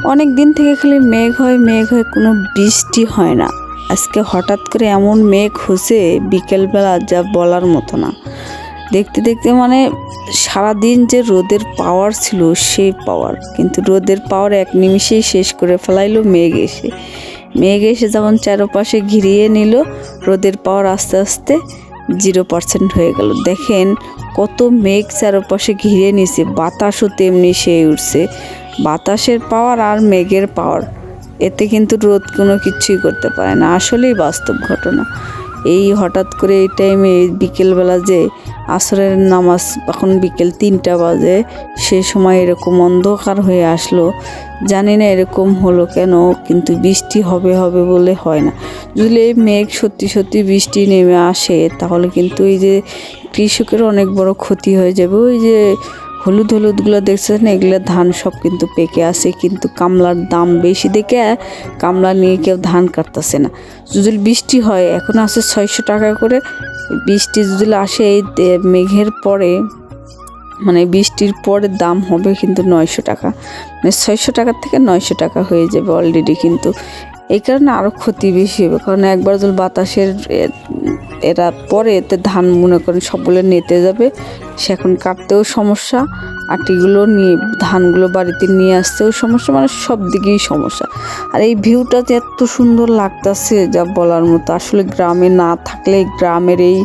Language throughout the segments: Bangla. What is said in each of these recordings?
অনেক দিন থেকে খালি মেঘ হয় কোনো বৃষ্টি হয় না। আজকে হঠাৎ করে এমন মেঘ হয়েছে বিকেলবেলা, যা বলার মতো না। দেখতে দেখতে মানে সারাদিন যে রোদের পাওয়ার ছিল সেই পাওয়ার, কিন্তু রোদের পাওয়ার এক নিমিষেই শেষ করে ফেলাইলো মেঘ এসে যেমন চারপাশে ঘিরিয়ে নিল, রোদের পাওয়ার আস্তে আস্তে 0% হয়ে গেল। দেখেন কত মেঘ চারপাশে ঘিরে নিছে, বাতাসও তেমনি সেই উঠছে। বাতাসের পাওয়ার আর মেঘের পাওয়ার, এতে কিন্তু রোদ কোনো কিছুই করতে পারে না। আসলেই বাস্তব ঘটনা। এই হঠাৎ করে এই টাইমে বিকেলবেলা যে আসরের নামাজ, এখন বিকেল 3টা বাজে, সে সময় এরকম অন্ধকার হয়ে আসলো। জানি না এরকম হলো কেন, কিন্তু বৃষ্টি হবে হবে বলে হয় না। যদি এই মেঘ সত্যি সত্যি বৃষ্টি নেমে আসে, তাহলে কিন্তু এই যে কৃষকের অনেক বড় ক্ষতি হয়ে যাবে। ওই যে হলুদগুলো দেখছেন, এগুলো ধান সব কিন্তু পেকে আসে, কিন্তু কামলার দাম বেশি দেখে কামলা নিয়ে কেউ ধান কাটতেছে না। যদি বৃষ্টি হয়, এখন আছে 600 টাকা করে, বৃষ্টি যদি আসে এই মেঘের পরে, মানে বৃষ্টির পরে দাম হবে কিন্তু 900 টাকা, মানে 600 টাকার থেকে 900 টাকা হয়ে যাবে অলরেডি। কিন্তু এই কারণে আরও ক্ষতি বেশি হবে, কারণ একবার যদি বাতাসের এরা পরে, এতে ধান মনে করেন সবগুলো নেতে যাবে, সে এখন কাটতেও সমস্যা, আটিগুলো নিয়ে ধানগুলো বাড়িতে নিয়ে আসতেও সমস্যা, মানে সব দিকেই সমস্যা। আর এই ভিউটা যে এত সুন্দর লাগতেছে যা বলার মতো। আসলে গ্রামে না থাকলে গ্রামের এই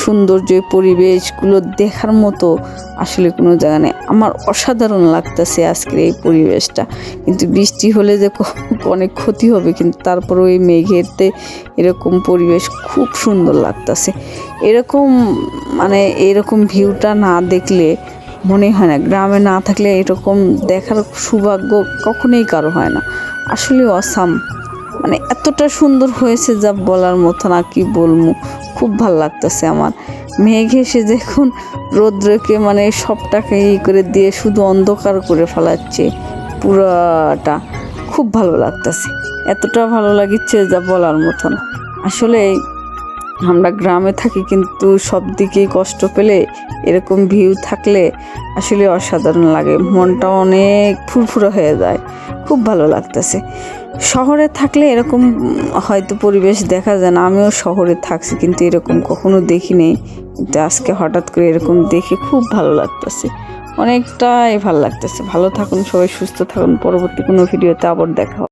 সৌন্দর্য, পরিবেশগুলো দেখার মতো আসলে কোনো জায়গা নেই। আমার অসাধারণ লাগতেছে আজকের এই পরিবেশটা। কিন্তু বৃষ্টি হলে যে অনেক ক্ষতি হবে, কিন্তু তারপরে ওই মেঘেতে এরকম পরিবেশ খুব সুন্দর লাগতেছে। এরকম মানে এরকম ভিউটা না দেখলে মনে হয় না, গ্রামে না থাকলে এরকম দেখার সৌভাগ্য কখনোই কারো হয় না। আসলে অসাম, মানে এতটা সুন্দর হয়েছে যা বলার মতো না, কি বলবো। খুব ভাল লাগতেছে আমার। মেঘ এসে দেখুন রৌদ্রকে মানে সবটাকে করে দিয়ে শুধু অন্ধকার করে ফেলাচ্ছে পুরাটা। খুব ভালো লাগতেছে, এতটা ভালো লাগিচ্ছে যা বলার মতো না। আসলে আমরা গ্রামে থাকি, কিন্তু সব দিকেই কষ্ট পেলে এরকম ভিউ থাকলে আসলে অসাধারণ লাগে, মনটা অনেক ফুরফুরে হয়ে যায়। খুব ভালো লাগতেছে। শহরে থাকলে এরকম হয়তো পরিবেশ দেখা যায় না। আমিও শহরে থাকছি, কিন্তু এরকম কখনো দেখি নেই, কিন্তু আজকে হঠাৎ করে এরকম দেখে খুব ভালো লাগতেছে, অনেকটাই ভালো লাগতেছে। ভালো থাকুন সবাই, সুস্থ থাকুন। পরবর্তী কোনো ভিডিওতে আবার দেখা হবে।